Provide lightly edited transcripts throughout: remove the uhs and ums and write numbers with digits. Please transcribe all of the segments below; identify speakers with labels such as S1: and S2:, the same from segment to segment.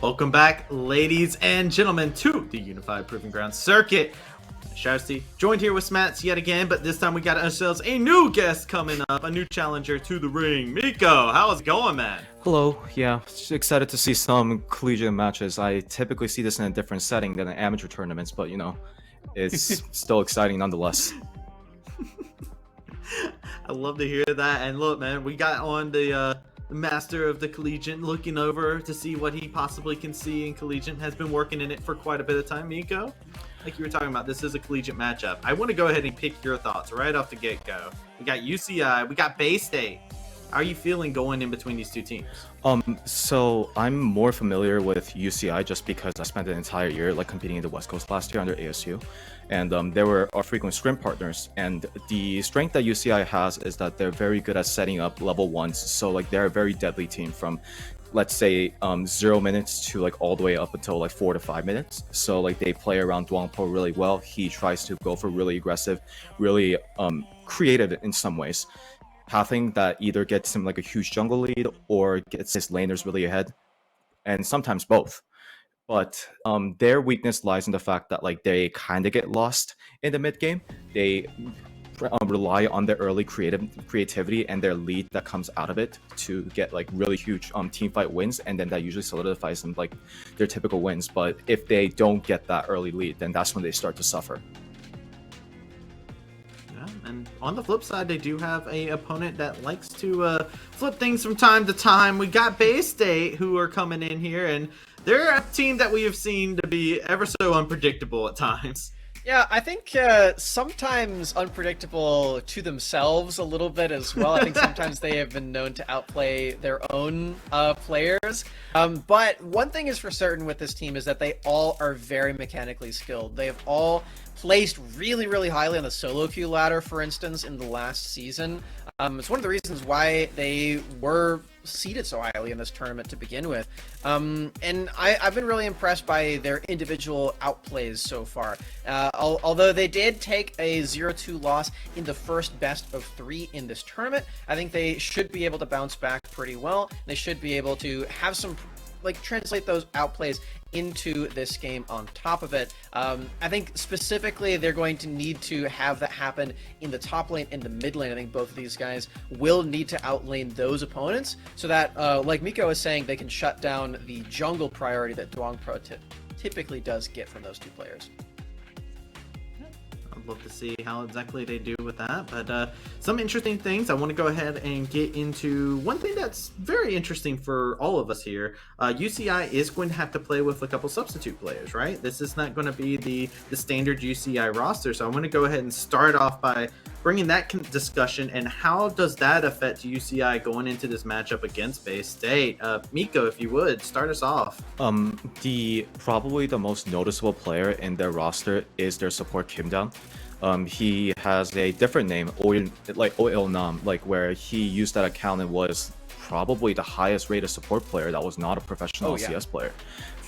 S1: Welcome back, ladies and gentlemen, to the Unified Proving Ground Circuit. Shasty joined here with Smats yet again, but this time we got ourselves a new guest coming up, a new challenger to the ring. Miko, how's it going, man?
S2: Hello, yeah, excited to see some collegiate matches. I typically see this in a different setting than amateur tournaments, but you know, it's still exciting nonetheless.
S1: I love to hear that. And look, man, we got on the master of the collegiate looking over to see what he possibly can see in collegiate. Has been working in it for quite a bit of time. Miko, like you were talking about, this is a collegiate matchup. I want to go ahead and pick your thoughts right off the get-go. We got UCI, we got Bay State. How are you feeling going in between these two teams?
S2: So I'm more familiar with UCI just because I spent an entire year competing in the West Coast last year under ASU, and they were our frequent scrim partners. And the strength that UCI has is that they're very good at setting up level ones. So they're a very deadly team from, let's say, 0 minutes to all the way up until 4 to 5 minutes. So they play around Dwangpo really well. He tries to go for really aggressive, really creative in some ways. Pathing that either gets him a huge jungle lead or gets his laners really ahead, and sometimes both. But their weakness lies in the fact that they kind of get lost in the mid game. They rely on their early creativity and their lead that comes out of it to get really huge team fight wins, and then that usually solidifies them their typical wins. But if they don't get that early lead, then that's when they start to suffer.
S1: And on the flip side, they do have a opponent that likes to flip things from time to time. We got Bay State, who are coming in here, and they're a team that we have seen to be ever so unpredictable at times.
S3: Yeah, I think sometimes unpredictable to themselves a little bit as well. I think sometimes they have been known to outplay their own players. But one thing is for certain with this team is that they all are very mechanically skilled. They have all placed really, really highly on the solo queue ladder, for instance, in the last season. It's one of the reasons why they were seeded so highly in this tournament to begin with. And I've been really impressed by their individual outplays so far. Although they did take a 0-2 loss in the first best of 3 in this tournament, I think they should be able to bounce back pretty well. They should be able to have some translate those outplays into this game on top of it. I think specifically they're going to need to have that happen in the top lane and the mid lane. I think both of these guys will need to outlane those opponents so that, like Miko was saying, they can shut down the jungle priority that Dwangpo typically does get from those two players.
S1: I'd love to see how exactly they do with that, but some interesting things. I want to go ahead and get into one thing that's very interesting for all of us here. UCI is going to have to play with a couple substitute players, right? This is not going to be the standard UCI roster, so I'm going to go ahead and start off by bringing that discussion, and how does that affect UCI going into this matchup against Bay State? Miko, if you would, start us off.
S2: Probably the most noticeable player in their roster is their support Kimdown. He has a different name, Oil Nam, where he used that account and was probably the highest rated support player that was not a professional LCS player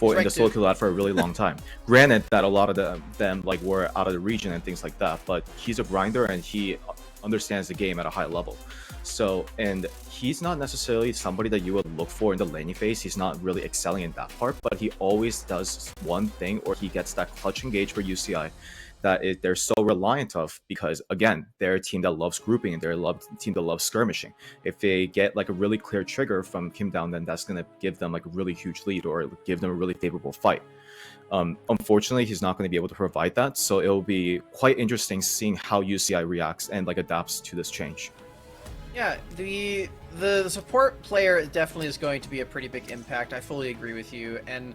S2: in the solo queue ladder for a really long time. Granted that a lot of them were out of the region and things like that, but he's a grinder and he understands the game at a high level. So, and he's not necessarily somebody that you would look for in the laning phase. He's not really excelling in that part, but he always does one thing, or he gets that clutch engage for UCI that they're so reliant of, because again, they're a team that loves grouping and they're a team that loves skirmishing. If they get a really clear trigger from Kim Down, then that's going to give them a really huge lead or give them a really favorable fight. Unfortunately, he's not going to be able to provide that, so it'll be quite interesting seeing how UCI reacts and adapts to this change.
S3: Yeah, the support player definitely is going to be a pretty big impact. I fully agree with you. And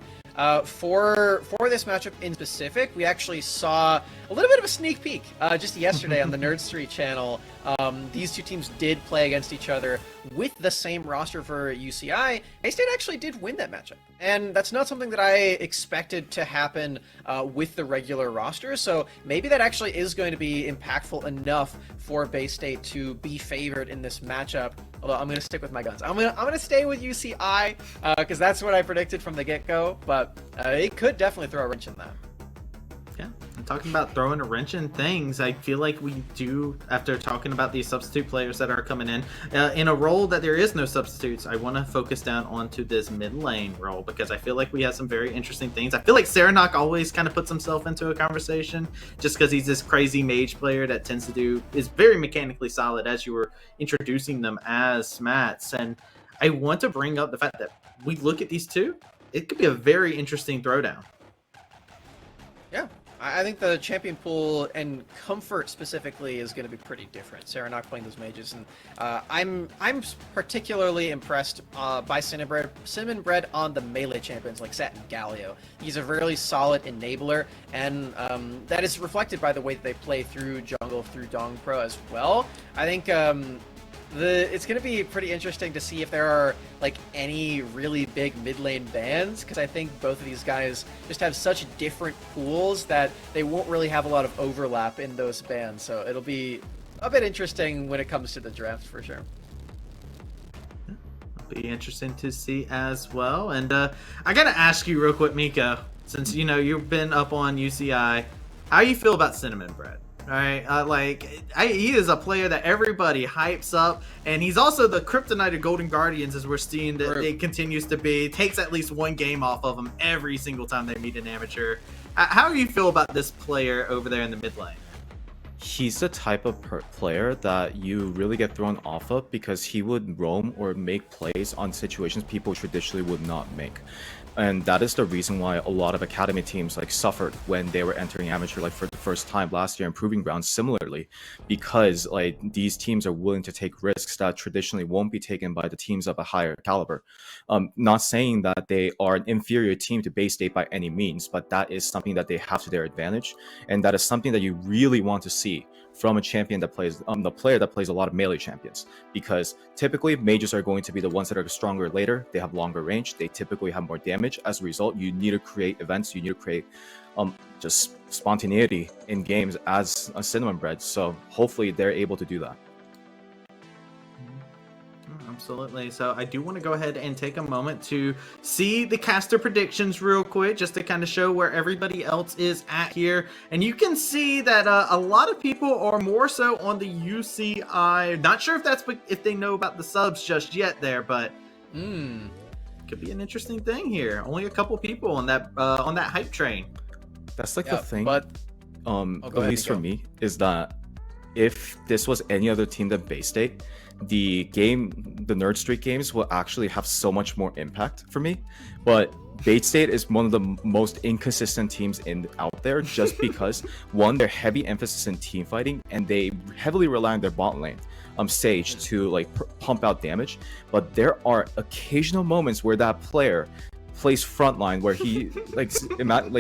S3: for this matchup in specific, we actually saw a little bit of a sneak peek just yesterday on the Nerd Street channel. These two teams did play against each other with the same roster for UCI. A-State actually did win that matchup, and that's not something that I expected to happen with the regular roster, so maybe that actually is going to be impactful enough for Bay State to be favored in this matchup. Although I'm going to stick with my guns. I'm gonna stay with UCI because that's what I predicted from the get-go, but it could definitely throw a wrench in that.
S1: Yeah, And talking about throwing a wrench in things, I feel like we do, after talking about these substitute players that are coming in a role that there is no substitutes, I want to focus down onto this mid lane role because I feel like we have some very interesting things. I feel like Serenok always kind of puts himself into a conversation just because he's this crazy mage player that tends to is very mechanically solid as you were introducing them as smats. And I want to bring up the fact that we look at these two, it could be a very interesting throwdown.
S3: Yeah. I think the champion pool and comfort specifically is going to be pretty different. Serenok playing those mages, and I'm particularly impressed by Cinnamon on the melee champions like Set and Galio. He's a really solid enabler, and that is reflected by the way that they play through jungle, through Dong Pro as well. I think it's going to be pretty interesting to see if there are like any really big mid lane bans, because I think both of these guys just have such different pools that they won't really have a lot of overlap in those bans. So it'll be a bit interesting when it comes to the draft for sure.
S1: It'll be interesting to see as well. And I got to ask you real quick, Miko, since you know you've been up on UCI, how you feel about Cinnamon Bread? All right, he is a player that everybody hypes up, and he's also the kryptonite of Golden Guardians, as we're seeing that it continues to be. Takes at least one game off of them every single time they meet an amateur. How do you feel about this player over there in the mid lane?
S2: He's the type of player that you really get thrown off of because he would roam or make plays on situations people traditionally would not make. And that is the reason why a lot of academy teams like suffered when they were entering amateur like for the first time last year in Proving Grounds similarly, because like these teams are willing to take risks that traditionally won't be taken by the teams of a higher caliber. Not saying that they are an inferior team to Bay State by any means, but that is something that they have to their advantage, and that is something that you really want to see from a champion that plays the player that plays a lot of melee champions, because typically mages are going to be the ones that are stronger later. They have longer range, they typically have more damage. As a result, you need to create events, you need to create just spontaneity in games as a Cinnamon Bread. So hopefully they're able to do that.
S1: Absolutely. So I do want to go ahead and take a moment to see the caster predictions real quick, just to kind of show where everybody else is at here. And you can see that a lot of people are more so on the UCI. Not sure if they know about the subs just yet there, but could be an interesting thing here. Only a couple people on that hype train.
S2: That's like the thing,
S3: but
S2: at least for me, is that if this was any other team than Bay State, the Nerd Street games will actually have so much more impact for me. But Bay State is one of the most inconsistent teams out there, just because one, their heavy emphasis in team fighting, and they heavily rely on their bot lane, Sage, to like pump out damage. But there are occasional moments where that player plays frontline, where he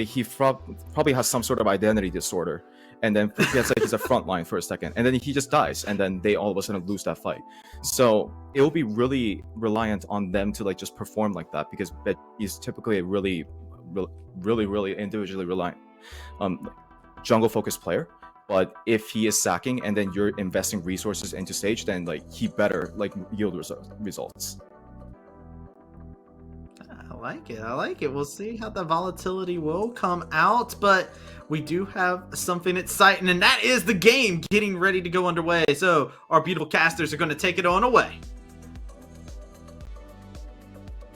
S2: he probably has some sort of identity disorder, and then forgets like he's a frontline for a second, and then he just dies, and then they all of a sudden lose that fight. So it will be really reliant on them to like just perform like that, because he's typically a really individually reliant jungle focused player. But if he is sacking and then you're investing resources into Sage, then like he better like yield results.
S1: I like it. We'll see how the volatility will come out, but we do have something exciting, and that is the game getting ready to go underway. So our beautiful casters are going to take it on away.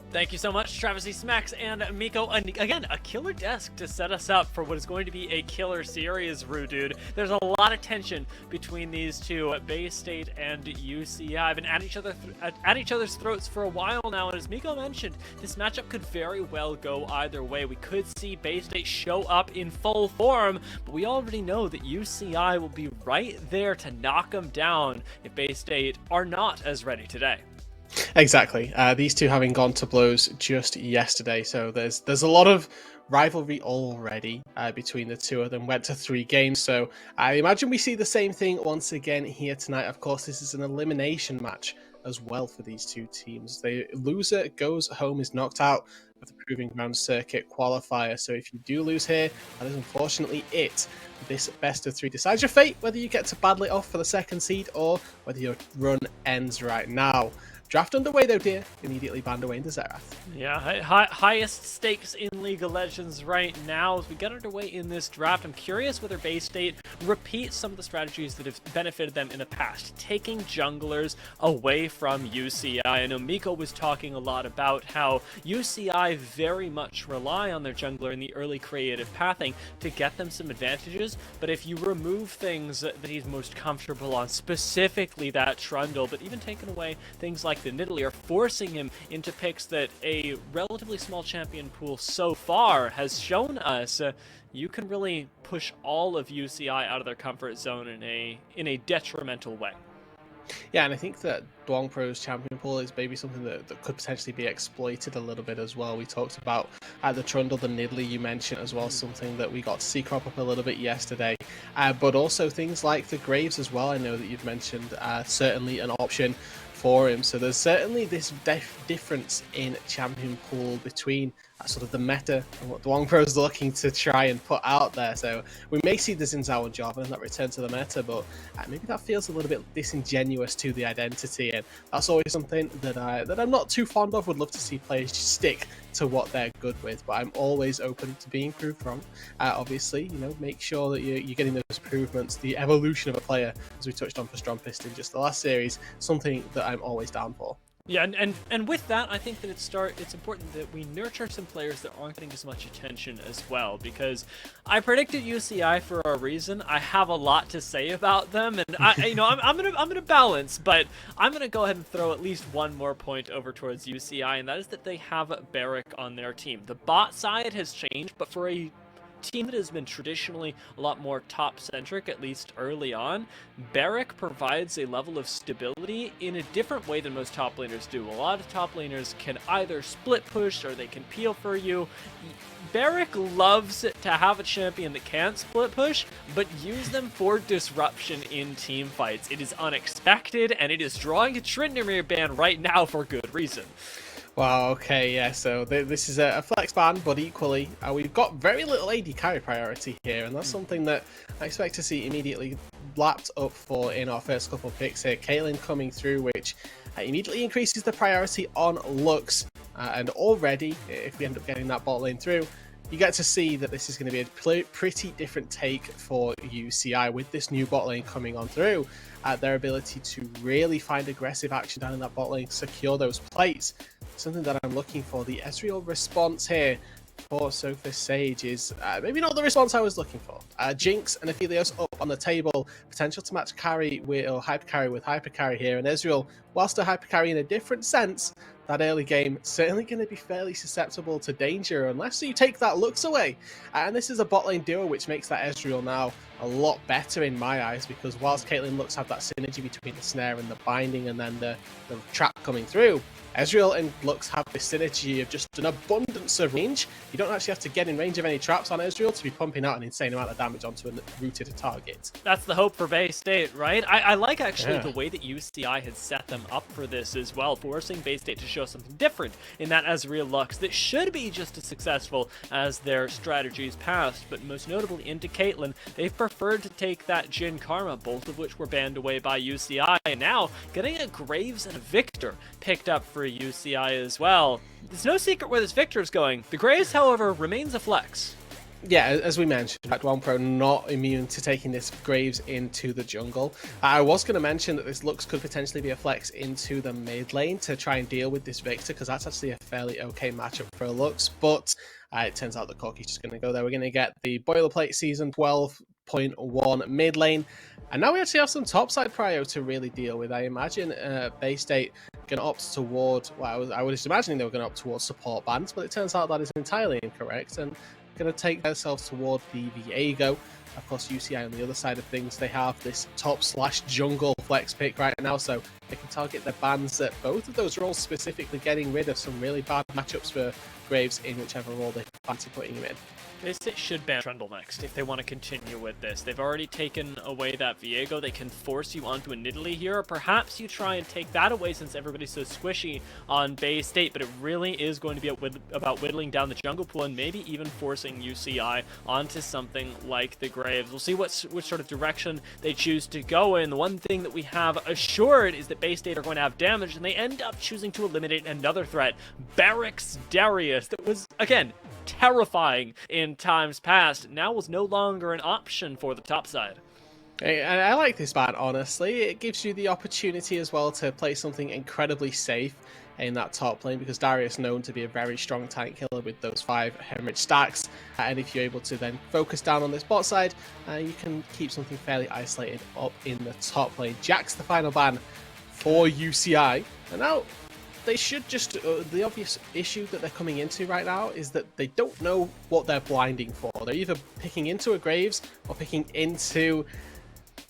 S4: Thank you so much, Travis E. Smacks and Miko. And again, a killer desk to set us up for what is going to be a killer series, Dude. There's a lot of tension between these two, Bay State and UCI. I've been at each other's throats for a while now, and as Miko mentioned, this matchup could very well go either way. We could see Bay State show up in full form, but we already know that UCI will be right there to knock them down if Bay State are not as ready today.
S5: Exactly. These two having gone to blows just yesterday, so there's a lot of rivalry already between the two of them. Went to 3 games, so I imagine we see the same thing once again here tonight. Of course, this is an elimination match as well for these two teams. The loser goes home, is knocked out of the Proving Ground Circuit qualifier. So if you do lose here, that is unfortunately it. This best of 3 decides your fate, whether you get to battle it off for the second seed or whether your run ends right now. Draft underway though, dear. Immediately banned away into Xerath.
S4: Yeah, highest stakes in League of Legends right now as we get underway in this draft. I'm curious whether Bay State repeats some of the strategies that have benefited them in the past, taking junglers away from UCI. I know Miko was talking a lot about how UCI very much rely on their jungler in the early creative pathing to get them some advantages, but if you remove things that he's most comfortable on, specifically that Trundle, but even taking away things like the Nidalee, are forcing him into picks that a relatively small champion pool so far has shown us you can really push all of UCI out of their comfort zone in a detrimental way.
S5: Yeah, and I think that Dwong Pro's champion pool is maybe something that could potentially be exploited a little bit as well. We talked about the Trundle, the Nidalee you mentioned as well, something that we got to see crop up a little bit yesterday. But also things like the Graves as well, I know that you've mentioned, certainly an option for him. So there's certainly this difference in champion pool between sort of the meta and what Dwong Pro is looking to try and put out there. So we may see the Xin Zhao and Jarvan and that return to the meta, but maybe that feels a little bit disingenuous to the identity, and that's always something that I'm not too fond of. Would love to see players stick to what they're good with, but I'm always open to being proved wrong. Obviously, you know, make sure that you're getting those improvements, the evolution of a player, as we touched on for Strongfist in just the last series, something that I'm always down for.
S4: Yeah, and with that, I think that it's important that we nurture some players that aren't getting as much attention as well, because I predicted UCI for a reason. I have a lot to say about them, and I'm gonna balance, but I'm gonna go ahead and throw at least one more point over towards UCI, and that is that they have Barrick on their team. The bot side has changed, but for a team that has been traditionally a lot more top-centric, at least early on, Barrick provides a level of stability in a different way than most top laners do. A lot of top laners can either split push or they can peel for you. Barrick loves to have a champion that can't split push, but use them for disruption in team fights. It is unexpected, and it is drawing a Tryndamere ban right now for good reason.
S5: Wow, okay, yeah, so this is a flex ban, but equally, we've got very little AD carry priority here, and that's something that I expect to see immediately lapped up for in our first couple of picks here. Caitlyn coming through, which immediately increases the priority on Lux, and already, if we end up getting that bot lane through, you get to see that this is going to be a pretty different take for UCI with this new bot lane coming on through. Their ability to really find aggressive action down in that bot lane, secure those plates. Something that I'm looking for. The Ezreal response here for Sophist Sage is maybe not the response I was looking for. Jinx and Aphelios up on the table. Potential to match carry with, or hyper carry with hyper carry here. And Ezreal, whilst a hyper carry in a different sense, that early game certainly going to be fairly susceptible to danger unless you take that Lux away. And this is a bot lane duo, which makes that Ezreal now a lot better in my eyes, because whilst Caitlyn and Lux have that synergy between the snare and the binding and then the trap coming through, Ezreal and Lux have this synergy of just an abundance of range. You don't actually have to get in range of any traps on Ezreal to be pumping out an insane amount of damage onto a rooted target.
S4: That's the hope for Bay State, right? I like actually the way that UCI had set them up for this as well, forcing Bay State to show something different in that Ezreal Lux that should be just as successful as their strategies past, but most notably into Caitlyn, they've preferred to take that Jhin Karma, both of which were banned away by UCI, and now getting a Graves and a Victor picked up for UCI as well. There's no secret where this Victor is going. The Graves, however, remains a flex.
S5: Yeah, as we mentioned, Dwong Pro not immune to taking this Graves into the jungle. I was going to mention that this Lux could potentially be a flex into the mid lane to try and deal with this Victor, because that's actually a fairly okay matchup for a Lux, but it turns out that Corky's just going to go there. We're going to get the Boilerplate Season 12.1 mid lane, and now we actually have some topside prio to really deal with. I imagine Bay State going to opt toward, well, I was imagining they were going to opt towards support bans, but it turns out that is entirely incorrect, and going to take themselves toward the Viego. Of course, UCI on the other side of things, they have this top/jungle flex pick right now, so they can target their bans at both of those roles, specifically getting rid of some really bad matchups for Graves in whichever role they fancy putting him in.
S4: They should ban Trundle next if they want to continue with this. They've already taken away that Viego. They can force you onto a Nidalee here, or perhaps you try and take that away since everybody's so squishy on Bay State, but it really is going to be about whittling down the jungle pool and maybe even forcing forcing UCI onto something like the Graves. We'll see which sort of direction they choose to go in. The one thing that we have assured is that Bay State are going to have damage, and they end up choosing to eliminate another threat, Barracks Darius, that was, again, terrifying in times past, now was no longer an option for the top side.
S5: And I like this ban, honestly. It gives you the opportunity as well to play something incredibly safe in that top lane, because Darius known to be a very strong tank killer with those 5 hemorrhage stacks, and if you're able to then focus down on this bot side, you can keep something fairly isolated up in the top lane. Jack's the final ban for UCI, and now they should just, the obvious issue that they're coming into right now is that they don't know what they're blinding for. They're either picking into a Graves or picking into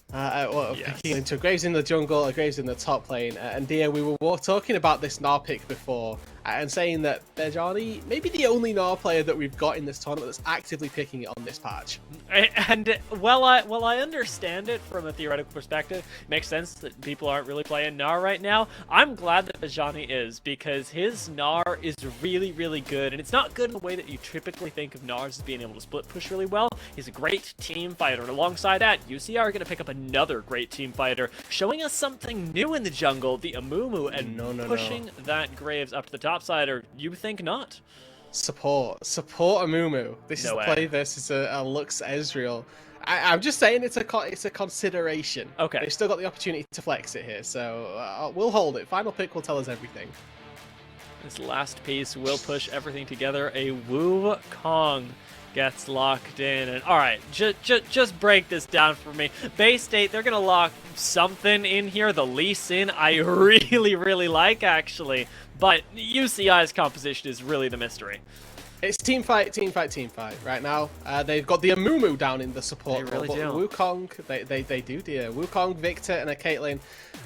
S5: picking into a Graves in the jungle, a Graves in the top lane. And Dia, we were talking about this Gnar pick before, and saying that Bejani may be the only Gnar player that we've got in this tournament that's actively picking it on this patch.
S4: And while I understand it from a theoretical perspective, it makes sense that people aren't really playing Gnar right now. I'm glad that Bejani is, because his Gnar is really, really good, and it's not good in the way that you typically think of Gnars as being able to split push really well. He's a great team fighter, and alongside that, UCI are going to pick up another great team fighter, showing us something new in the jungle, the Amumu, and pushing that Graves up to the top side, or you think not?
S5: Support Amumu. This is play versus a Lux Ezreal. I'm just saying it's a consideration.
S4: Okay.
S5: They've still got the opportunity to flex it here, so we'll hold it. Final pick will tell us everything.
S4: This last piece will push everything together. A Wukong gets locked in, and all right, just break this down for me. Bay State, they're gonna lock something in here. The Lee Sin I really like, actually, but UCI's composition is really the mystery.
S5: It's team fight right now. They've got the Amumu down in the support
S4: They really
S5: role, but
S4: do.
S5: Wukong, they do, dear. Wukong, Victor, and a Caitlyn.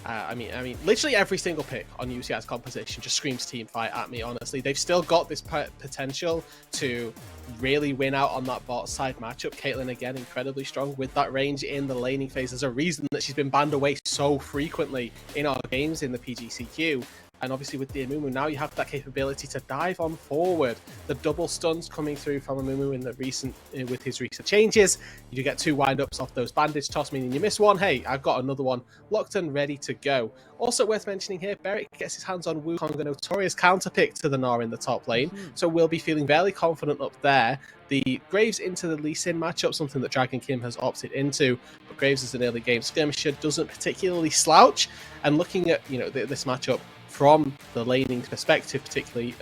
S5: I mean, literally every single pick on UCI's composition just screams team fight at me, honestly. They've still got this potential to really win out on that bot side matchup. Caitlyn, again, incredibly strong with that range in the laning phase. There's a reason that she's been banned away so frequently in our games in the PGCQ. And obviously with the Amumu, now you have that capability to dive on forward. The double stuns coming through from Amumu in the with his recent changes. You do get 2 wind-ups off those bandage toss, meaning you miss one. Hey, I've got another one locked and ready to go. Also worth mentioning here, Beric gets his hands on Wukong, a notorious counterpick to the Gnar in the top lane. So we'll be feeling fairly confident up there. The Graves into the Lee Sin matchup, something that Dragon Kim has opted into. But Graves is an early game skirmisher, doesn't particularly slouch. And looking at this matchup from the laning perspective, particularly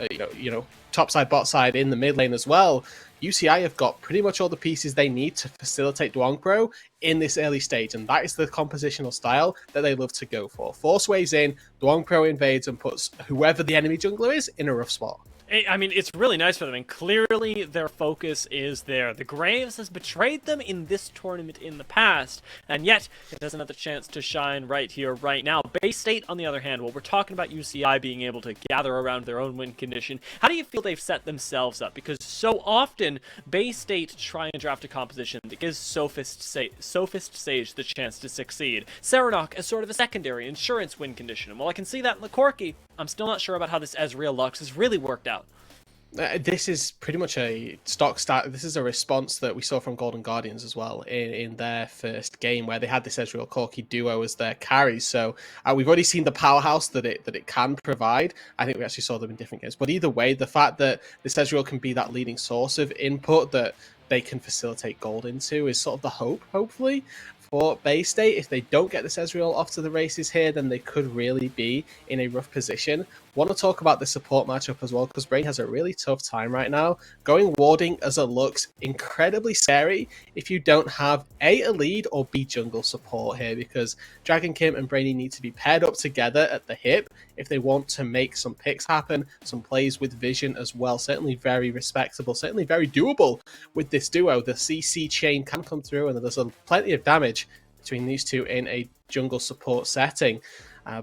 S5: top side, bot side, in the mid lane as well, UCI have got pretty much all the pieces they need to facilitate Duong in this early stage, and that is the compositional style that they love to go for. Force waves in, Duong invades and puts whoever the enemy jungler is in a rough spot.
S4: I mean, it's really nice for them, and clearly their focus is there. The Graves has betrayed them in this tournament in the past, and yet it has another chance to shine right here, right now. Bay State, on the other hand, well, we're talking about UCI being able to gather around their own win condition. How do you feel they've set themselves up? Because so often, Bay State try and draft a composition that gives Sophist Sage the chance to succeed. Serenok as sort of a secondary insurance win condition. And while I can see that in the Corki, I'm still not sure about how this Ezreal Lux has really worked out.
S5: This is pretty much a stock start. This is a response that we saw from Golden Guardians as well in their first game, where they had this Ezreal Corki duo as their carries. So we've already seen the powerhouse that it can provide. I think we actually saw them in different games. But either way, the fact that this Ezreal can be that leading source of input that they can facilitate gold into is sort of the hope, hopefully, for Bay State. If they don't get this Ezreal off to the races here, then they could really be in a rough position. Want to talk about the support matchup as well, because Brain has a really tough time right now. Going warding as it looks incredibly scary if you don't have A lead, or B, jungle support here, because Dragon Kim and Brainy need to be paired up together at the hip if they want to make some picks happen, some plays with vision as well. Certainly very respectable, certainly very doable with this duo. The CC chain can come through, and there's plenty of damage between these two in a jungle support setting.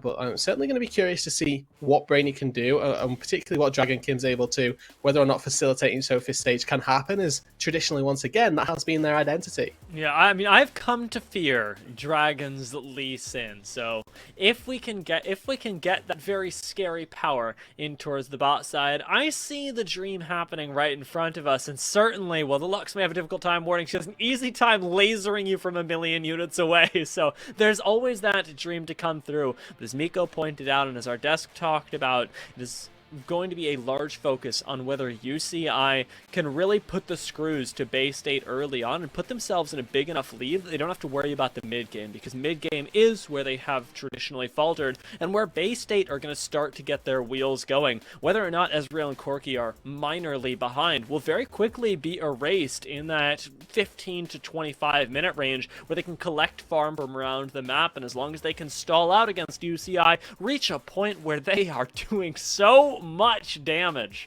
S5: But I'm certainly going to be curious to see what Brainy can do, and particularly what Dragon Kim's able to, whether or not facilitating Sophie's stage can happen, as traditionally, once again, that has been their identity.
S4: Yeah, I mean, I've come to fear Dragon's Lee Sin. So if we can get that very scary power in towards the bot side, I see the dream happening right in front of us. And certainly, well, the Lux may have a difficult time warding. She has an easy time lasering you from a million units away. So there's always that dream to come through. But as Miko pointed out, and as our desk talked about, it is going to be a large focus on whether UCI can really put the screws to Bay State early on and put themselves in a big enough lead that they don't have to worry about the mid game, because mid game is where they have traditionally faltered and where Bay State are going to start to get their wheels going. Whether or not Ezreal and Corki are minorly behind will very quickly be erased in that 15 to 25 minute range where they can collect farm from around the map, and as long as they can stall out against UCI, reach a point where they are doing so much damage.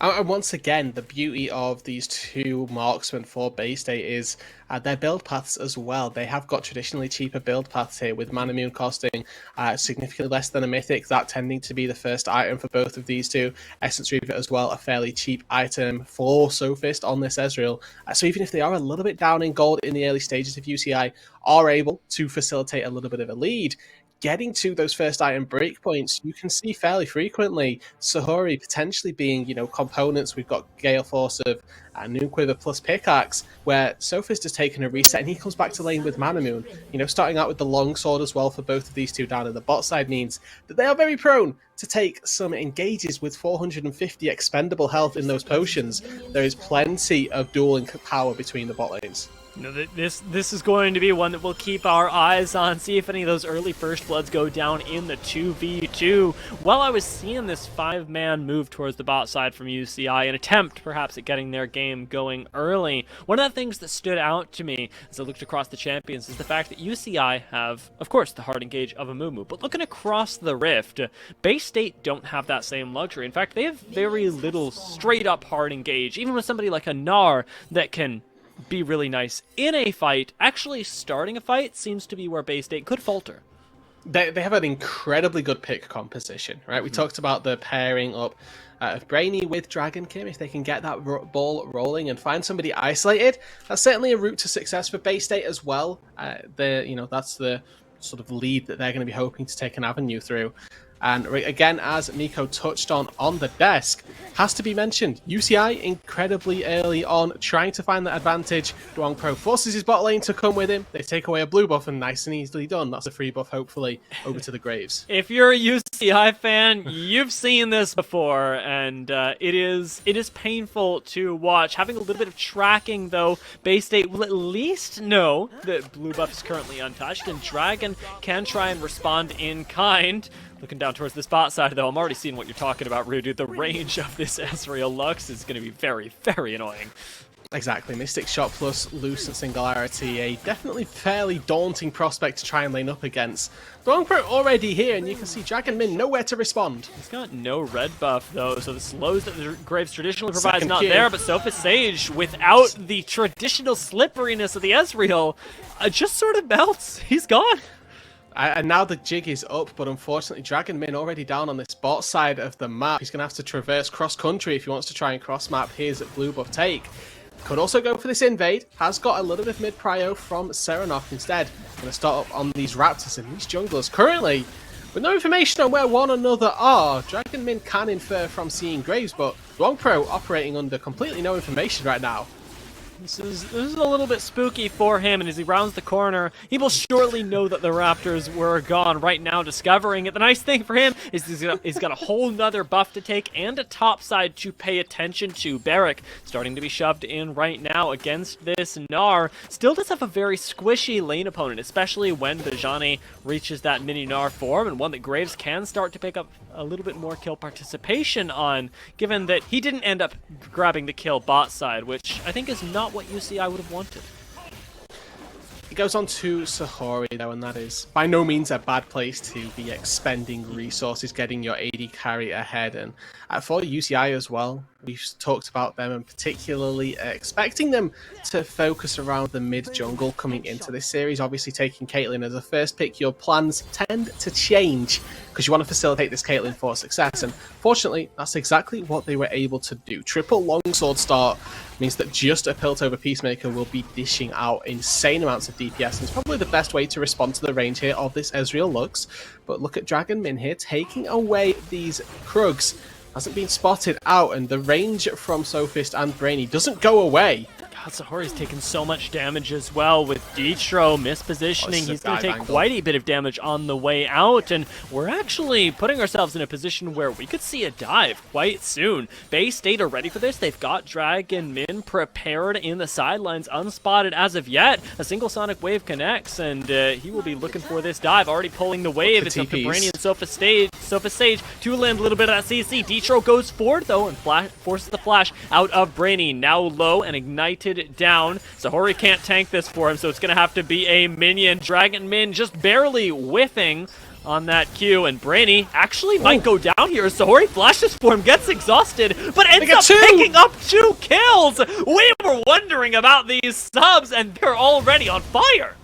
S5: And once again, the beauty of these two marksmen for Bay State is their build paths as well. They have got traditionally cheaper build paths here, with Maroon costing significantly less than a mythic, that tending to be the first item for both of these two. Essence Reaver as well, a fairly cheap item for Sophist on this Ezreal. So even if they are a little bit down in gold in the early stages, if UCI are able to facilitate a little bit of a lead, getting to those first item breakpoints, you can see fairly frequently Sahori potentially being, components. We've got Gale Force of Noon Quiver plus Pickaxe, where Sophist has taken a reset and he comes back to lane with Manamoon. Starting out with the longsword as well for both of these two down in the bot side means that they are very prone to take some engages with 450 expendable health in those potions. There is plenty of dueling power between the bot lanes.
S4: This is going to be one that we'll keep our eyes on, see if any of those early first bloods go down in the 2v2. While I was seeing this 5-man move towards the bot side from UCI, an attempt perhaps at getting their game going early, one of the things that stood out to me as I looked across the champions is the fact that UCI have, of course, the hard engage of a Mumu, but looking across the rift, Bay State don't have that same luxury. In fact, they have very little straight up hard engage, even with somebody like a Gnar that can be really nice in a fight. Actually starting a fight seems to be where Bay State could falter.
S5: They have an incredibly good pick composition, right? We talked about the pairing up of Brainy with Dragon Kim. If they can get that ball rolling and find somebody isolated, that's certainly a route to success for Bay State as well. That's the sort of lead that they're going to be hoping to take an avenue through. And again, as Miko touched on the desk, has to be mentioned, UCI incredibly early on trying to find that advantage. Duong Pro forces his bot lane to come with him. They take away a blue buff and nice and easily done. That's a free buff, hopefully, over to the Graves.
S4: If you're a UCI fan, you've seen this before, and it is painful to watch. Having a little bit of tracking, though, Bay State will at least know that blue buff is currently untouched, and Dragon can try and respond in kind. Looking down towards this bot side, though, I'm already seeing what you're talking about, Rudu. The range of this Ezreal Lux is going to be very, very annoying.
S5: Exactly. Mystic Shot plus Lucent Singularity, a definitely fairly daunting prospect to try and lane up against. Duong Pro already here, and you can see Dragon Min nowhere to respond.
S4: He's got no red buff, though, so the slows that the Graves traditionally provides
S5: Second
S4: not
S5: kill.
S4: there, but Sophist Sage, without the traditional slipperiness of the Ezreal, just sort of melts. He's gone.
S5: And now the jig is up, but unfortunately Dragon Min already down on this bot side of the map. He's going to have to traverse cross-country if he wants to try and cross-map his blue buff take. Could also go for this invade. Has got a little bit of mid-prio from Serenok instead. Going to start up on these Raptors and these junglers. Currently, with no information on where one another are, Dragon Min can infer from seeing Graves, but Duong Pro operating under completely no information right now.
S4: This is a little bit spooky for him, and as he rounds the corner, he will surely know that the Raptors were gone right now, discovering it. The nice thing for him is he's got a whole nother buff to take and a top side to pay attention to. Barrack starting to be shoved in right now against this Gnar. Still does have a very squishy lane opponent, especially when Bajani reaches that mini Gnar form, and one that Graves can start to pick up a little bit more kill participation on, given that he didn't end up grabbing the kill bot side, which I think is not what UCI would have wanted.
S5: It goes on to Sahori though, and that is by no means a bad place to be expending resources, getting your AD carry ahead. And for UCI as well, we've talked about them and particularly expecting them to focus around the mid jungle coming into this series. Obviously, taking Caitlyn as a first pick, your plans tend to change because you want to facilitate this Caitlyn for success. And fortunately, that's exactly what they were able to do. Triple longsword start means that just a Piltover Peacemaker will be dishing out insane amounts of DPS, and it's probably the best way to respond to the range here of this Ezreal Lux. But look at Dragon Min here, taking away these Krugs. Hasn't been spotted out, and the range from Sophist and Brainy doesn't go away.
S4: God, Sahori's taken so much damage as well with Detro mispositioning. He's going to take quite a bit of damage on the way out, and we're actually putting ourselves in a position where we could see a dive quite soon. Bay State are ready for this. They've got Dragon Min prepared in the sidelines, unspotted as of yet. A single Sonic Wave connects, and he will be looking for this dive. Already pulling the wave. It's up to Brainy and Sofa Sage to land a little bit of that CC. Detro goes forward, though, and forces the flash out of Brainy. Now low and ignited down. Sahori can't tank this for him, so it's going to have to be a minion. Dragon Min just barely whiffing on that Q, and Brainy actually might go down here. Sahori flashes for him, gets exhausted, but ends up picking up 2 kills. We were wondering about these subs, and they're already on fire.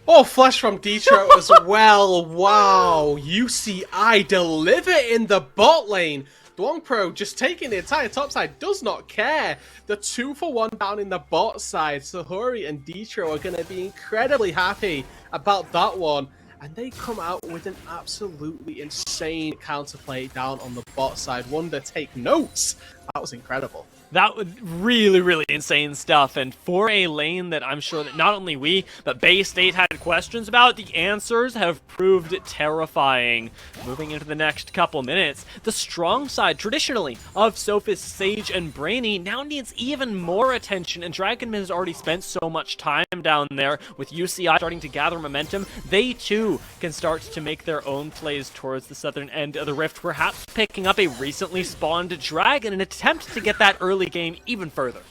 S5: Oh, flash from Detro as well. Wow, UCI deliver in the bot lane. Dwong Pro just taking the entire top side, does not care. The 2-for-1 down in the bot side. Sahori and Detro are going to be incredibly happy about that one. And they come out with an absolutely insane counterplay down on the bot side. Wonder, take notes. That was incredible.
S4: That was really, really insane stuff, and for a lane that I'm sure that not only we, but Bay State had questions about, the answers have proved terrifying. Moving into the next couple minutes, the strong side, traditionally, of Sophist, Sage, and Brainy now needs even more attention, and Dragon Min has already spent so much time down there. With UCI starting to gather momentum, they too can start to make their own plays towards the southern end of the rift, perhaps picking up a recently spawned dragon in an attempt to get that early game even further.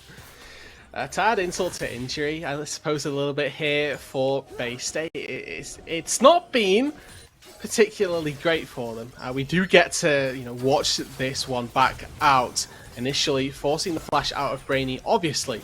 S5: To add insult to injury, I suppose a little bit here for Bay State. It's not been particularly great for them. We do get to watch this one back out. Initially forcing the flash out of Brainy, obviously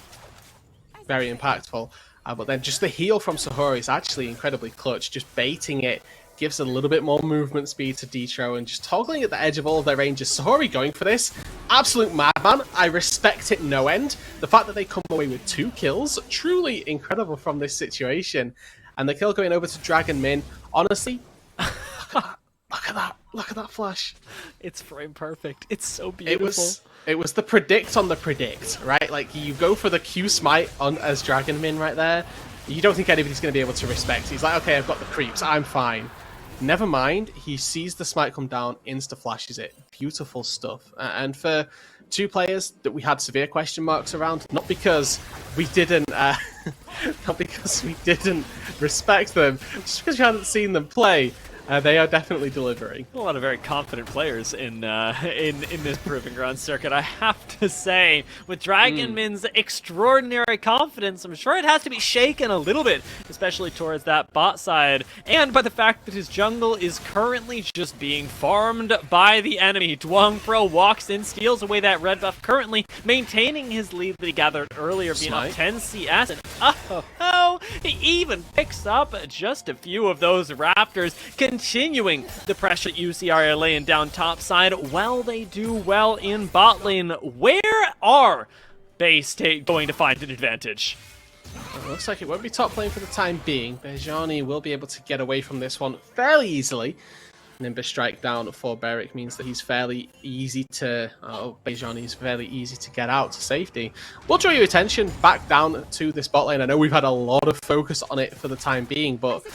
S5: very impactful, but then just the heal from Sahori is actually incredibly clutch. Just baiting it gives a little bit more movement speed to Detro and just toggling at the edge of all of their ranges. Sahori going for this. Absolute madman. I respect it no end. The fact that they come away with 2 kills, truly incredible from this situation. And the kill going over to Dragon Min. Honestly, look at that flash.
S4: It's frame perfect. It's so beautiful.
S5: It was the predict on the predict, right? Like, you go for the Q smite on as Dragon Min right there. You don't think anybody's going to be able to respect. He's like, okay, I've got the creeps. I'm fine. Never mind. He sees the smite come down, insta-flashes it. Beautiful stuff. And for 2 players that we had severe question marks around, not because we didn't respect them, just because we hadn't seen them play. They are definitely delivering.
S4: A lot of very confident players in this Proving Ground circuit, I have to say. With Dragon Min's extraordinary confidence, I'm sure it has to be shaken a little bit, especially towards that bot side, and by the fact that his jungle is currently just being farmed by the enemy. Dwong Pro walks in, steals away that red buff, currently maintaining his lead that he gathered earlier, being up 10 CS, and he even picks up just a few of those Raptors, continuing the pressure UCI are laying down top side while they do well in bot lane. Where are Bay State going to find an advantage?
S5: It looks like it won't be top lane for the time being. Bejani will be able to get away from this one fairly easily. Nimbus strike down for Beric means that he's fairly easy to... Bejani is fairly easy to get out to safety. We'll draw your attention back down to this bot lane. I know we've had a lot of focus on it for the time being, but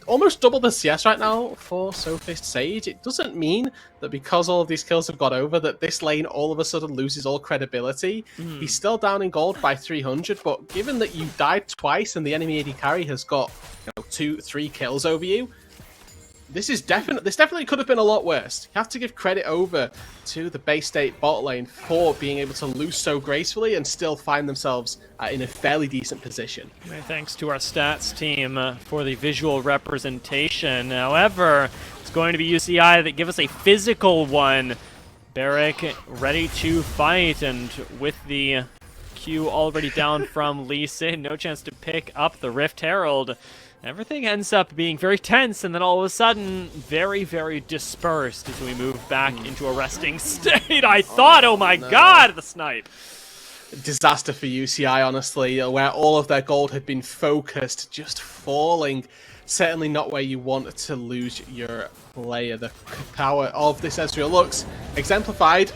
S5: almost double the CS right now for Sophist Sage. It doesn't mean that because all of these kills have got over that this lane all of a sudden loses all credibility. He's still down in gold by 300, but given that you died twice and the enemy AD carry has got 2-3 kills over you, this definitely could have been a lot worse. You have to give credit over to the Bay State bot lane for being able to lose so gracefully and still find themselves in a fairly decent position.
S4: Thanks to our stats team for the visual representation. However, it's going to be UCI that give us a physical one. Barrick ready to fight, and with the Q already down from Lee Sin, no chance to pick up the Rift Herald. Everything ends up being very tense, and then all of a sudden, very, very dispersed as we move back into a resting state. I thought, oh my god, the snipe.
S5: Disaster for UCI, honestly, where all of their gold had been focused, just falling. Certainly not where you want to lose your player. The power of this Ezreal looks exemplified.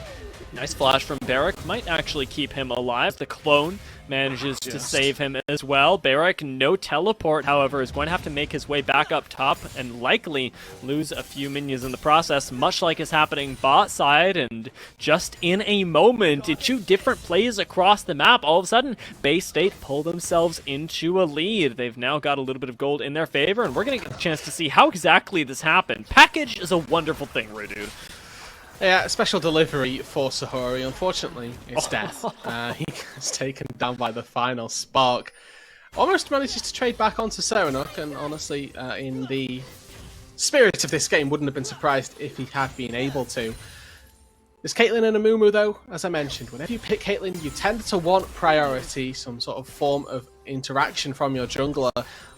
S4: Nice flash from Barrick. Might actually keep him alive. The clone manages to save him as well. Barrick, no teleport, however, is going to have to make his way back up top and likely lose a few minions in the process, much like is happening bot side. And just in a moment, in two different plays across the map, all of a sudden, Bay State pull themselves into a lead. They've now got a little bit of gold in their favor, and we're going to get a chance to see how exactly this happened. Package is a wonderful thing, Rudude.
S5: Yeah, special delivery for Sahori. Unfortunately, it's death. He gets taken down by the final spark. Almost manages to trade back onto Serenok, and honestly, in the spirit of this game, wouldn't have been surprised if he had been able to. There's Caitlyn and Amumu, though, as I mentioned. Whenever you pick Caitlyn, you tend to want priority, some sort of form of interaction from your jungler.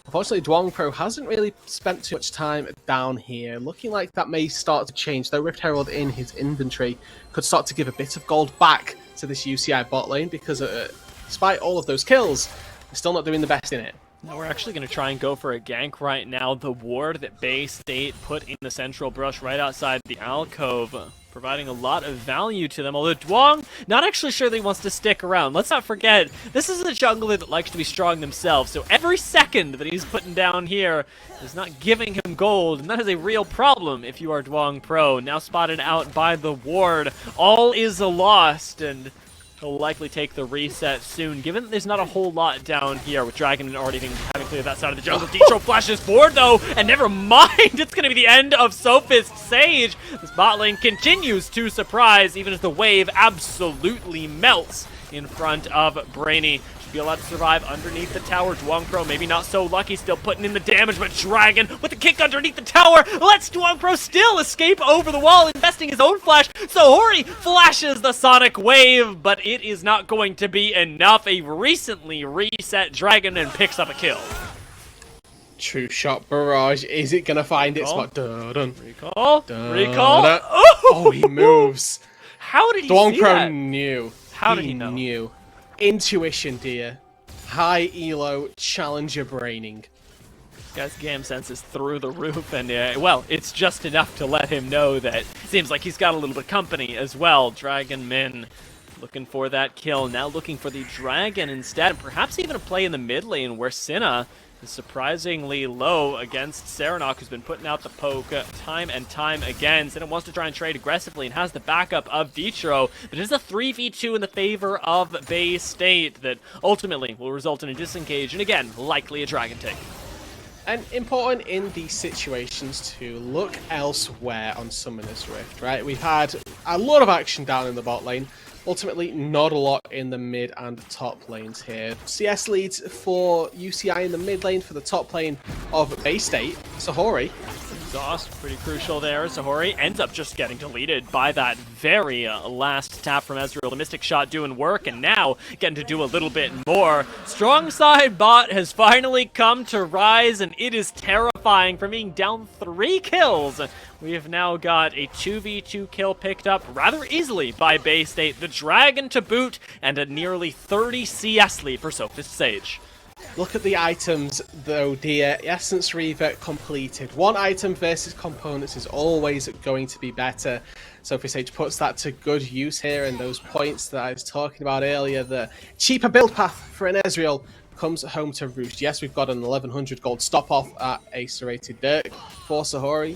S5: Unfortunately, Dwong Pro hasn't really spent too much time down here. Looking like that may start to change, though Rift Herald in his inventory could start to give a bit of gold back to this UCI bot lane, because despite all of those kills, they're still not doing the best in it.
S4: No, we're actually going to try and go for a gank right now. The ward that Bay State put in the central brush right outside the alcove, providing a lot of value to them. Although Dwong, not actually sure that he wants to stick around. Let's not forget, this is a jungler that likes to be strong themselves, so every second that he's putting down here is not giving him gold, and that is a real problem if you are Dwong Pro. Now spotted out by the ward. All is lost, and he'll likely take the reset soon, given that there's not a whole lot down here, with Dragon already having cleared that side of the jungle. Detro flashes forward, though, and never mind, it's going to be the end of Sophist Sage. This bot lane continues to surprise, even as the wave absolutely melts in front of Brainy. Be allowed to survive underneath the tower. Dwong Pro maybe not so lucky, still putting in the damage, but Dragon with the kick underneath the tower lets Dwong Pro still escape over the wall, investing his own flash. Sahori flashes the Sonic Wave, but it is not going to be enough. A recently reset Dragon and picks up a kill.
S5: True shot barrage. Is it going to find its spot?
S4: Recall. Recall.
S5: Oh, he moves.
S4: How did he
S5: Dwong
S4: see
S5: Pro
S4: that?
S5: knew.
S4: How did he know?
S5: Knew. Intuition, dear. High elo challenger braining.
S4: This guy's game sense is through the roof, and well, it's just enough to let him know that seems like he's got a little bit of company as well. Dragon Min looking for that kill, now looking for the Dragon instead, perhaps even a play in the mid lane where Senna is surprisingly low against Serenok, who's been putting out the poke time and time again. Senna wants to try and trade aggressively and has the backup of Detro, but it is a 3v2 in the favor of Bay State that ultimately will result in a disengage, and again, likely a Dragon take.
S5: And important in these situations to look elsewhere on Summoner's Rift, right? We've had a lot of action down in the bot lane. Ultimately, not a lot in the mid and top lanes here. CS leads for UCI in the mid lane, for the top lane of Bay State. Sahori.
S4: Exhaust, pretty crucial there. Sahori ends up just getting deleted by that very last tap from Ezreal. The Mystic Shot doing work, and now getting to do a little bit more. Strong side bot has finally come to rise, and it is terrifying. From being down 3 kills, we have now got a 2v2 kill picked up rather easily by Bay State, the Dragon to boot, and a nearly 30 CS lead for Sophist Sage.
S5: Look at the items, though, dear. Essence Reaver completed. One item versus components is always going to be better. Sophist Sage puts that to good use here, and those points that I was talking about earlier, the cheaper build path for an Ezreal comes home to roost. Yes, we've got an 1100 gold stop off at a serrated Dirk for Sahori.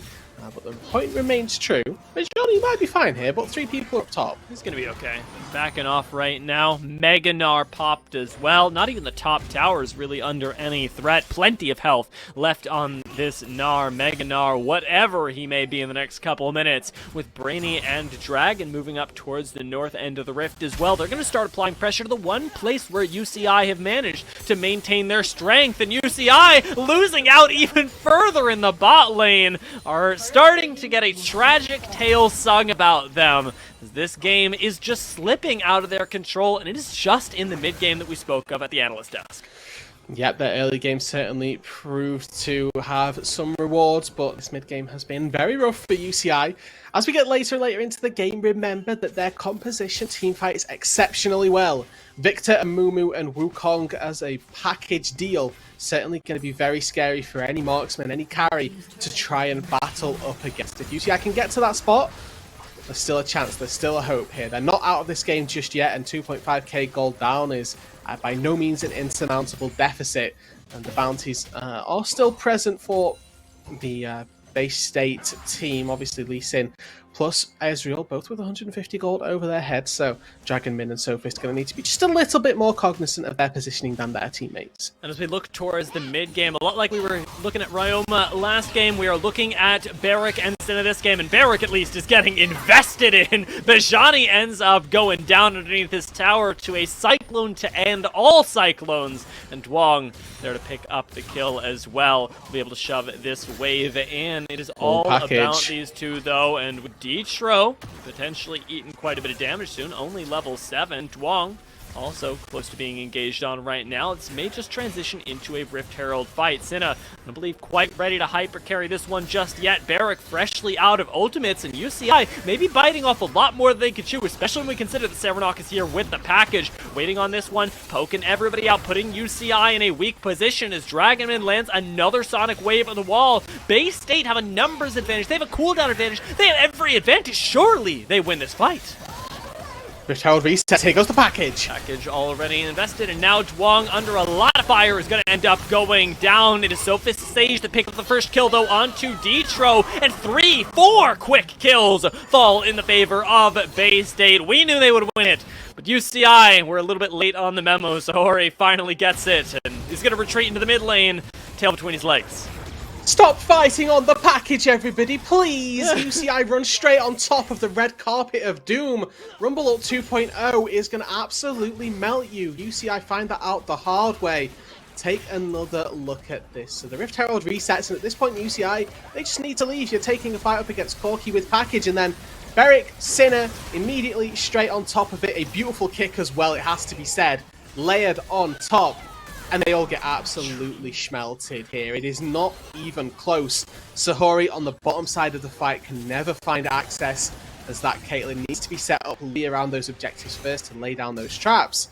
S5: But the point remains true. But Johnny might be fine here, but 3 people up top.
S4: He's going to be okay. Backing off right now. Mega Gnar popped as well. Not even the top tower is really under any threat. Plenty of health left on this Gnar, Mega Gnar, whatever he may be in the next couple of minutes. With Brainy and Dragon moving up towards the north end of the rift as well. They're going to start applying pressure to the one place where UCI have managed to maintain their strength. And UCI losing out even further in the bot lane are starting to get a tragic tale sung about them. This game is just slipping out of their control, and it is just in the mid game that we spoke of at the analyst desk.
S5: Yep, their early game certainly proved to have some rewards, but this mid-game has been very rough for UCI. As we get later and later into the game, remember that their composition teamfights exceptionally well. Victor and Mumu and Wukong as a package deal, certainly going to be very scary for any marksman, any carry to try and battle up against. If UCI can get to that spot, there's still a chance, there's still a hope here. They're not out of this game just yet, and 2.5k gold down is by no means an insurmountable deficit, and the bounties are still present for the Bay State team. Obviously Lee Sin plus Ezreal, both with 150 gold over their heads, so Dragon, Min and Sophist going to need to be just a little bit more cognizant of their positioning than their teammates.
S4: And as we look towards the mid game, a lot like we were looking at Ryoma last game, we are looking at Barrack and Senna this game, and Barrack at least is getting invested in. Bajani ends up going down underneath his tower to a Cyclone to end all Cyclones, and Dwong there to pick up the kill as well. We'll be able to shove this wave in. It is all about these two though, and with Detro potentially eating quite a bit of damage soon, only level 7. Dwong also close to being engaged on right now. This may just transition into a Rift Herald fight. Senna, I don't believe quite ready to hyper carry this one just yet. Barrack freshly out of ultimates, and UCI maybe biting off a lot more than they could chew, especially when we consider that Serenok is here with the package. Waiting on this one, poking everybody out, putting UCI in a weak position as Dragonman lands another Sonic Wave on the wall. Bay State have a numbers advantage. They have a cooldown advantage. They have every advantage. Surely they win this fight.
S5: Rift Herald reset, here goes the package.
S4: Package already invested, and now Dwong under a lot of fire is going to end up going down. It is Sophist Sage to pick up the first kill though onto Detro, and 3-4 quick kills fall in the favor of Bay State. We knew they would win it, but UCI were a little bit late on the memo, so Hori finally gets it, and he's going to retreat into the mid lane, tail between his legs.
S5: Stop fighting on the package, everybody, please! UCI run straight on top of the red carpet of doom. Rumble Ult 2.0 is going to absolutely melt you. UCI find that out the hard way. Take another look at this. So the Rift Herald resets, and at this point, UCI, they just need to leave. You're taking a fight up against Corki with package, and then Beric, Sinner, immediately straight on top of it. A beautiful kick as well, it has to be said. Layered on top. And they all get absolutely schmelted here. It is not even close. Sahori on the bottom side of the fight can never find access, as that Caitlyn needs to be set up around those objectives first to lay down those traps.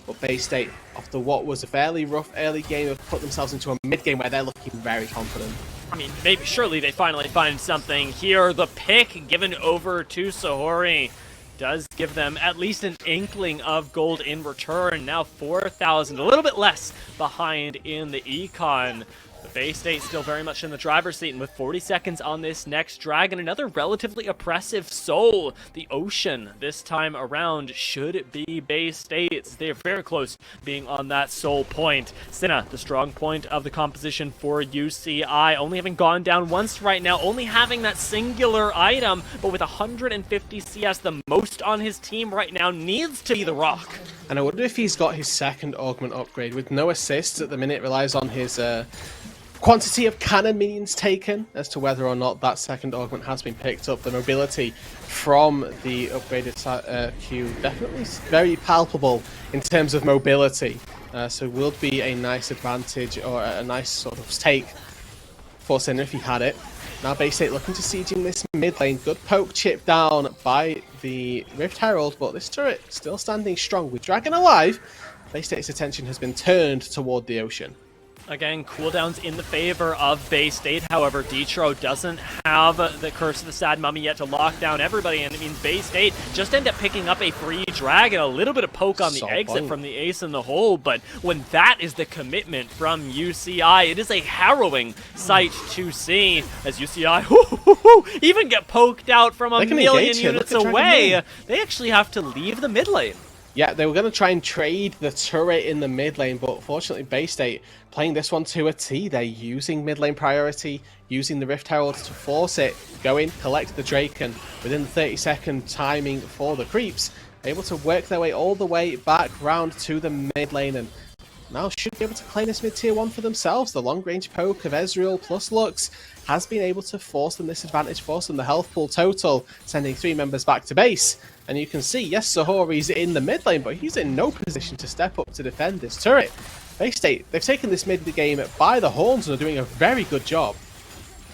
S5: But Bay State, after what was a fairly rough early game, have put themselves into a mid-game where they're looking very confident.
S4: I mean, maybe surely they finally find something here. The pick given over to Sahori does give them at least an inkling of gold in return. Now 4,000, a little bit less behind in the econ. The Bay State still very much in the driver's seat, and with 40 seconds on this next dragon, another relatively oppressive soul. The Ocean this time around should be Bay State's. They're very close being on that soul point. Senna, the strong point of the composition for UCI, only having gone down once right now, only having that singular item, but with 150 CS, the most on his team right now, needs to be the Rock.
S5: And I wonder if he's got his second augment upgrade. With no assists at the minute, relies on his quantity of cannon minions taken as to whether or not that second augment has been picked up. The mobility from the upgraded Q definitely very palpable in terms of mobility. So will be a nice advantage, or a nice sort of take for Sinner if he had it. Now Bay State looking to siege in this mid lane. Good poke chip down by the Rift Herald, but this turret still standing strong. With Dragon alive, Bay State's attention has been turned toward the Ocean.
S4: Again, cooldowns in the favor of Bay State. However, Detro doesn't have the Curse of the Sad Mummy yet to lock down everybody, and it means Bay State just end up picking up a free dragon. A little bit of poke on the exit from the ace in the hole, but when that is the commitment from UCI, it is a harrowing sight to see as UCI even get poked out from a million units away. They actually have to leave the mid lane.
S5: Yeah, they were going to try and trade the turret in the mid lane, but fortunately Bay State playing this one to a T. They're using mid lane priority, using the Rift Herald to force it, go in, collect the Drake, and within the 30-second timing for the creeps, able to work their way all the way back round to the mid lane, and now should be able to claim this mid-tier 1 for themselves. The long-range poke of Ezreal plus Lux has been able to force them this advantage, force them the health pool total, sending 3 members back to base. And you can see, yes, Sahori's in the mid lane, but he's in no position to step up to defend this turret. Bay State, they've taken this mid game by the horns and are doing a very good job.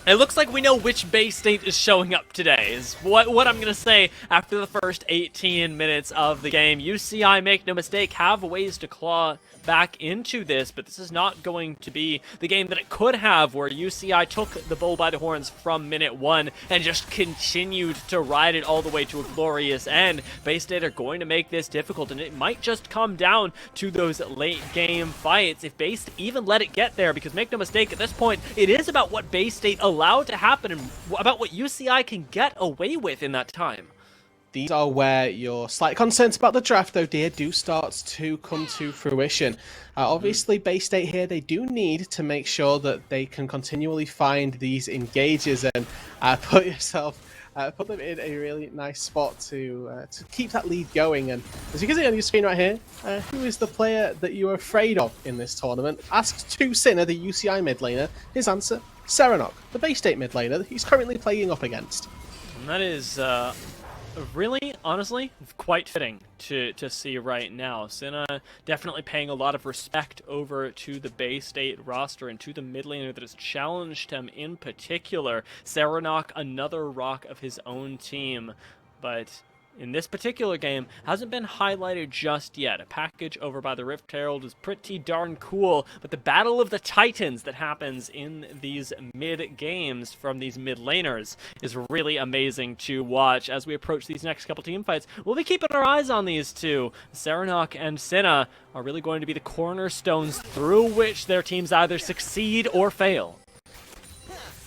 S4: It looks like we know which Bay State is showing up today, is what I'm going to say after the first 18 minutes of the game. UCI, make no mistake, have ways to claw back into this, but this is not going to be the game that it could have, where UCI took the bull by the horns from minute 1 and just continued to ride it all the way to a glorious end. Bay State are going to make this difficult, and it might just come down to those late game fights if Bay State even let it get there, because make no mistake, at this point, it is about what Bay State allowed to happen and about what UCI can get away with in that time.
S5: These are where your slight concerns about the draft, though, dear, do start to come to fruition. Obviously, Bay State here, they do need to make sure that they can continually find these engages and put them in a really nice spot to keep that lead going. And as you can see on your screen right here, who is the player that you are afraid of in this tournament? Asked to Sinner, the UCI mid laner. His answer, Serenok, the Bay State mid laner that he's currently playing up against.
S4: And that is really, honestly, quite fitting to see right now. Senna definitely paying a lot of respect over to the Bay State roster and to the mid laner that has challenged him in particular. Serenok, another rock of his own team, but in this particular game, hasn't been highlighted just yet. A package over by the Rift Herald is pretty darn cool, but the battle of the titans that happens in these mid-games from these mid-laners is really amazing to watch. As we approach these next couple team fights, we'll be keeping our eyes on these two. Serenok and Senna are really going to be the cornerstones through which their teams either succeed or fail.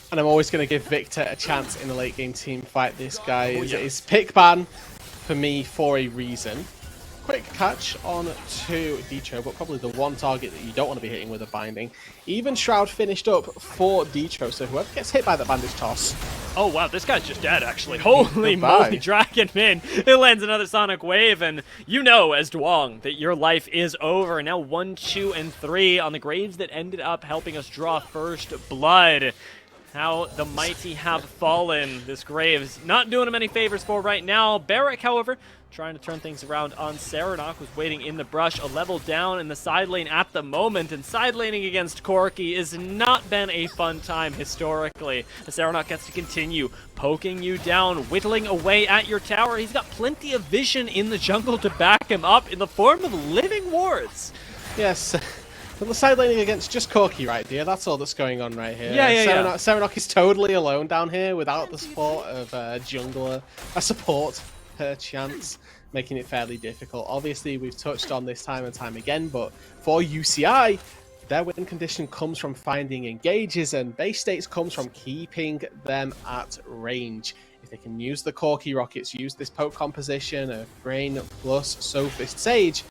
S5: And I'm always going to give Victor a chance in the late game team fight. This guy is pick ban for me for a reason. Quick catch on to Dicho, but probably the one target that you don't want to be hitting with a binding. Even Shroud finished up for Dicho, so whoever gets hit by that bandage toss.
S4: Oh wow, this guy's just dead actually. Holy moly, Dragon Min. It lands another Sonic Wave, and you know as Duong that your life is over. Now 1, 2, and 3 on the Graves that ended up helping us draw first blood. How the mighty have fallen. This Graves not doing him any favors for right now. Barrack, however, trying to turn things around on Serenok, was waiting in the brush, a level down in the side lane at the moment, and side laning against Corki has not been a fun time historically. Serenok gets to continue poking you down, whittling away at your tower. He's got plenty of vision in the jungle to back him up in the form of living wards.
S5: Yes. But the side laning against just Corki right here, that's all that's going on right here.
S4: Yeah.
S5: Serenok is totally alone down here without the support of jungler. A support, per chance, making it fairly difficult. Obviously, we've touched on this time and time again, but for UCI, their win condition comes from finding engages, and Bay State's comes from keeping them at range. If they can use the Corki rockets, use this poke composition of Brain plus Sophist Sage,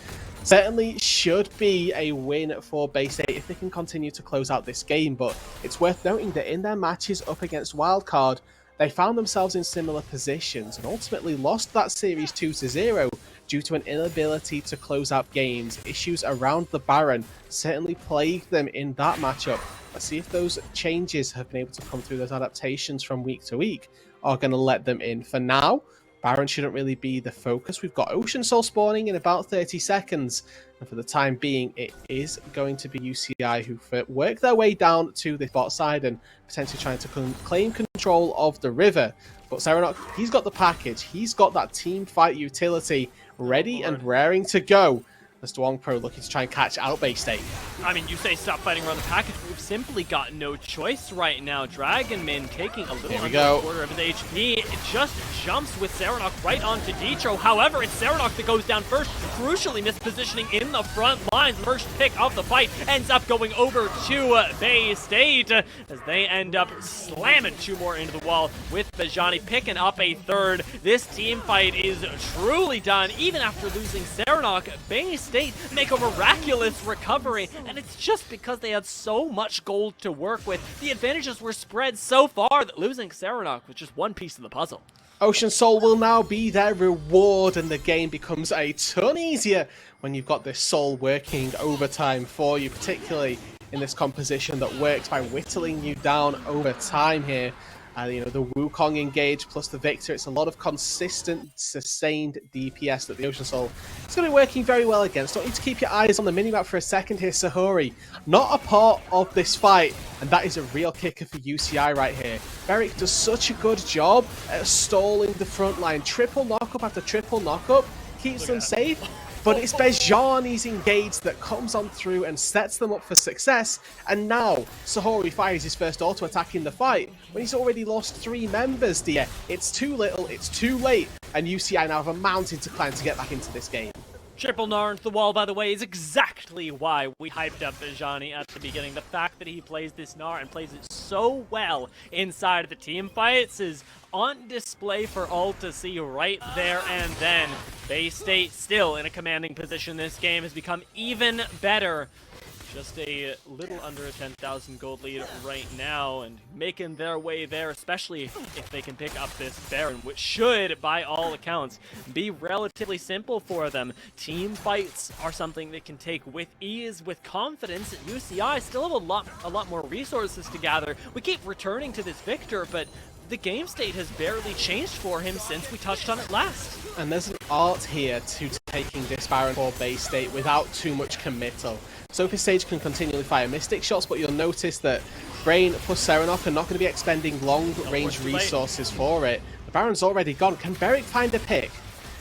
S5: certainly should be a win for Bay State if they can continue to close out this game. But it's worth noting that in their matches up against Wildcard, they found themselves in similar positions and ultimately lost that series 2-0 due to an inability to close out games. Issues around the Baron certainly plagued them in that matchup. Let's see if those changes have been able to come through, those adaptations from week to week are going to let them in. For now, Baron shouldn't really be the focus. We've got Ocean Soul spawning in about 30 seconds. And for the time being, it is going to be UCI who work their way down to the bot side and potentially trying to claim control of the river. But Serenok, he's got the package. He's got that team fight utility ready and raring to go. As Duong Pro looking to try and catch out Bay State.
S4: I mean, you say stop fighting around the package, but we've simply got no choice right now. Dragon Min taking a little under a quarter of his HP. It just jumps with Serenok right onto Ditro. However, it's Serenok that goes down first, crucially mispositioning in the front lines. First pick of the fight ends up going over to Bay State as they end up slamming 2 more into the wall with Bajani picking up a third. This team fight is truly done. Even after losing Serenok, Bay State make a miraculous recovery, and it's just because they had so much gold to work with. The advantages were spread so far that losing Serenok was just one piece of the puzzle.
S5: Ocean Soul will now be their reward, and the game becomes a ton easier when you've got this Soul working overtime for you, particularly in this composition that works by whittling you down over time here. The Wukong engage plus the Victor, it's a lot of consistent, sustained DPS that the Ocean Soul is going to be working very well against. Don't need to keep your eyes on the minimap for a second here. Sahori, not a part of this fight, and that is a real kicker for UCI right here. Beric does such a good job at stalling the front line. Triple knockup after triple knockup keeps them safe. But it's Bejani's engage that comes on through and sets them up for success. And now, Sahori fires his first auto attack in the fight when he's already lost 3 members, dear. It's too little, it's too late, and UCI now have a mountain to climb to get back into this game.
S4: Triple Gnar into the wall, by the way, is exactly why we hyped up Bejani at the beginning. The fact that he plays this Gnar and plays it so well inside of the team fights is on display for all to see right there and then. Bay State still in a commanding position. This game has become even better. Just a little under a 10,000 gold lead right now, and making their way there, especially if they can pick up this Baron, which should, by all accounts, be relatively simple for them. Team fights are something they can take with ease, with confidence. UCI still have a lot more resources to gather. We keep returning to this Victor, but the game state has barely changed for him since we touched on it last.
S5: And there's an art here to taking this Baron for Bay State without too much committal. Sophie Sage can continually fire Mystic shots, but you'll notice that Brain plus Serenok are not going to be expending long-range resources for it. The Baron's already gone. Can Beric find a pick?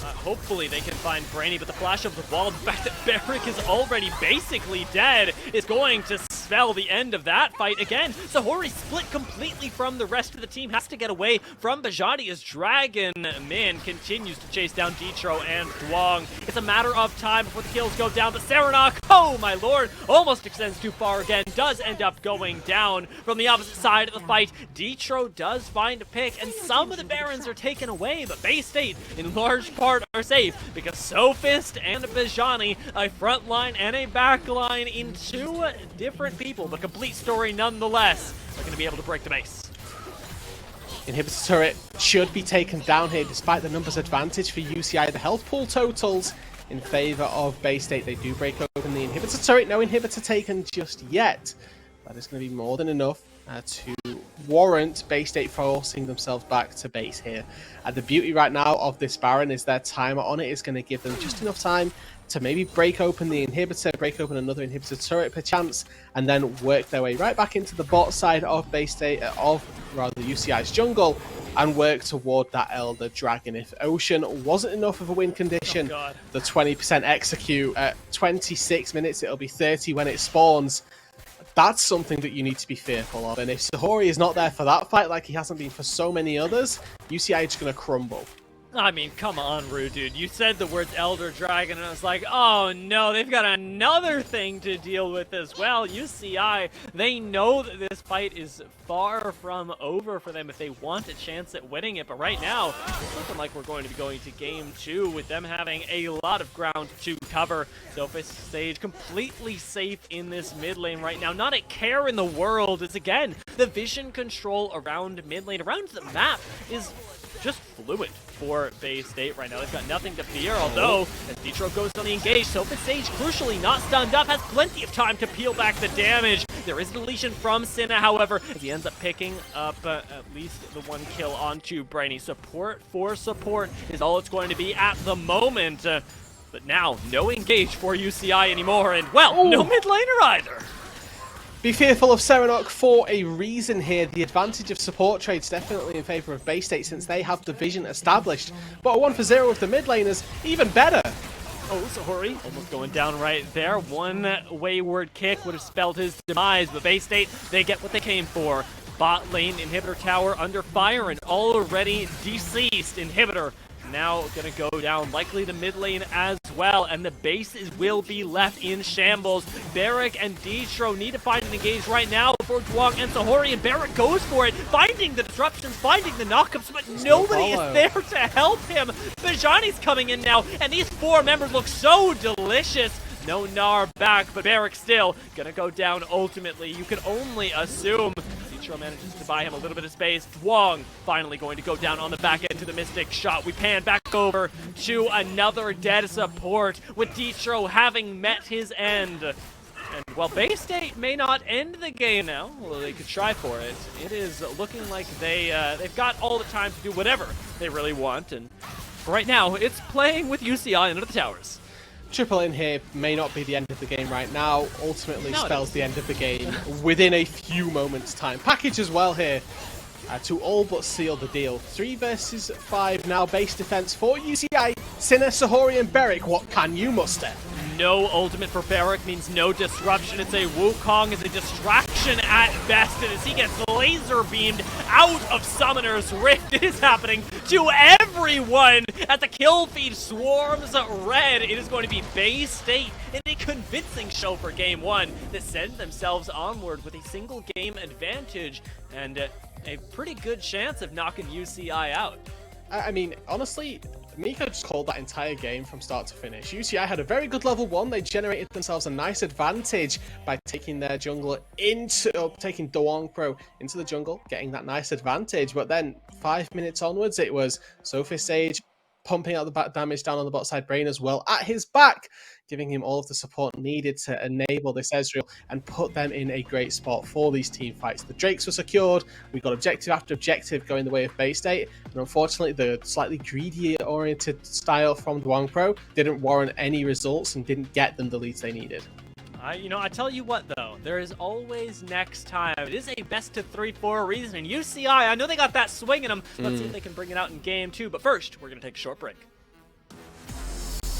S4: Hopefully they can find Brainy, but the flash of the wall, the fact that Beric is already basically dead, is going to spell the end of that fight again. Sahori split completely from the rest of the team, has to get away from Bejani as Dragon Min continues to chase down Ditro and Duong. It's a matter of time before the kills go down, but Serenok, oh my lord, almost extends too far again, does end up going down from the opposite side of the fight. Ditro does find a pick, and some of the Barons are taken away, but Bay State, in large part, are safe because Sophist and Bejani, a front line and a back line in 2 different people, but complete story nonetheless, are going to be able to break the base.
S5: Inhibitor turret should be taken down here despite the numbers advantage for UCI. The health pool totals in favor of Bay State. They do break open the inhibitor turret. No inhibitor taken just yet. That is going to be more than enough to warrant Bay State forcing themselves back to base here. The beauty right now of this Baron is their timer on it is going to give them just enough time to maybe break open the inhibitor, break open another inhibitor turret perchance, and then work their way right back into the bot side of Bay State, UCI's jungle, and work toward that Elder Dragon. If Ocean wasn't enough of a win condition, the 20% execute at 26 minutes, it'll be 30 when it spawns. That's something that you need to be fearful of. And if Sahori is not there for that fight like he hasn't been for so many others, UCI is going to crumble.
S4: I mean, come on, Rude, dude. You said the words Elder Dragon, and I was like, oh no, they've got another thing to deal with as well. UCI, they know that this fight is far from over for them if they want a chance at winning it. But right now, it's looking like we're going to be going to game 2 with them having a lot of ground to cover. Sophist Sage completely safe in this mid lane right now. Not a care in the world. It's, again, the vision control around mid lane, around the map is just fluid for Bay State right now. They've got nothing to fear, although as Ditro goes on the engage, Sophist Sage, crucially not stunned up, has plenty of time to peel back the damage. There is a deletion from Cinna, however, as he ends up picking up at least the 1 kill onto Brainy. Support for support is all it's going to be at the moment. But now, no engage for UCI anymore, and, well, no mid laner either.
S5: Be fearful of Serenok for a reason here. The advantage of support trades definitely in favor of Bay State since they have the vision established. But a 1-for-0 with the mid laners, even better.
S4: Oh, Sahori almost going down right there. One wayward kick would have spelled his demise, but Bay State, they get what they came for. Bot lane inhibitor tower under fire, and already deceased inhibitor now gonna go down, likely the mid lane as well, and the base will be left in shambles. Beric and Ditro need to find an engage right now before Duong and Sahori, and Beric goes for it, finding the disruptions, finding the knockups, but nobody is there to help him. Bejani's coming in now, and these 4 members look so delicious. No Gnar back, but Beric still gonna go down ultimately. You can only assume Distro manages to buy him a little bit of space. Wong finally going to go down on the back end to the Mystic shot. We pan back over to another dead support with Distro having met his end. And while Bay State may not end the game now, although they could try for it, it is looking like they've got all the time to do whatever they really want. And right now, it's playing with UCI under the towers.
S5: Triple in here may not be the end of the game right now. Ultimately
S4: No, it
S5: spells
S4: is.
S5: the end of the game within a few moments' time. Package as well here to all but seal the deal. 3 versus 5 now. Base defense for UCI. Sinner, Sahori, and Beric. What can you muster?
S4: No ultimate for Barrack means no disruption. It's a Wukong is a distraction at best, and as he gets laser beamed out of Summoner's Rift, it is happening to everyone at the kill feed swarms red. It is going to be Bay State in a convincing show for game 1 that send themselves onward with a single game advantage and a pretty good chance of knocking UCI out.
S5: I mean, honestly, Miko just called that entire game from start to finish. UCI had a very good level 1. They generated themselves a nice advantage by taking their jungler taking Dawang Pro into the jungle, getting that nice advantage. But then 5 minutes onwards, it was Sophie Sage pumping out the back damage down on the bot side, Brain as well at his back, giving him all of the support needed to enable this Ezreal and put them in a great spot for these team fights. The Drakes were secured, we got objective after objective going the way of Bay State, and unfortunately the slightly greedy oriented style from Dwang Pro didn't warrant any results and didn't get them the leads they needed.
S4: I tell you what though, there is always next time. It is a best of 3 for a reason. And UCI, I know they got that swing in them. Let's see if they can bring it out in game 2. But first, we're going to take a short break.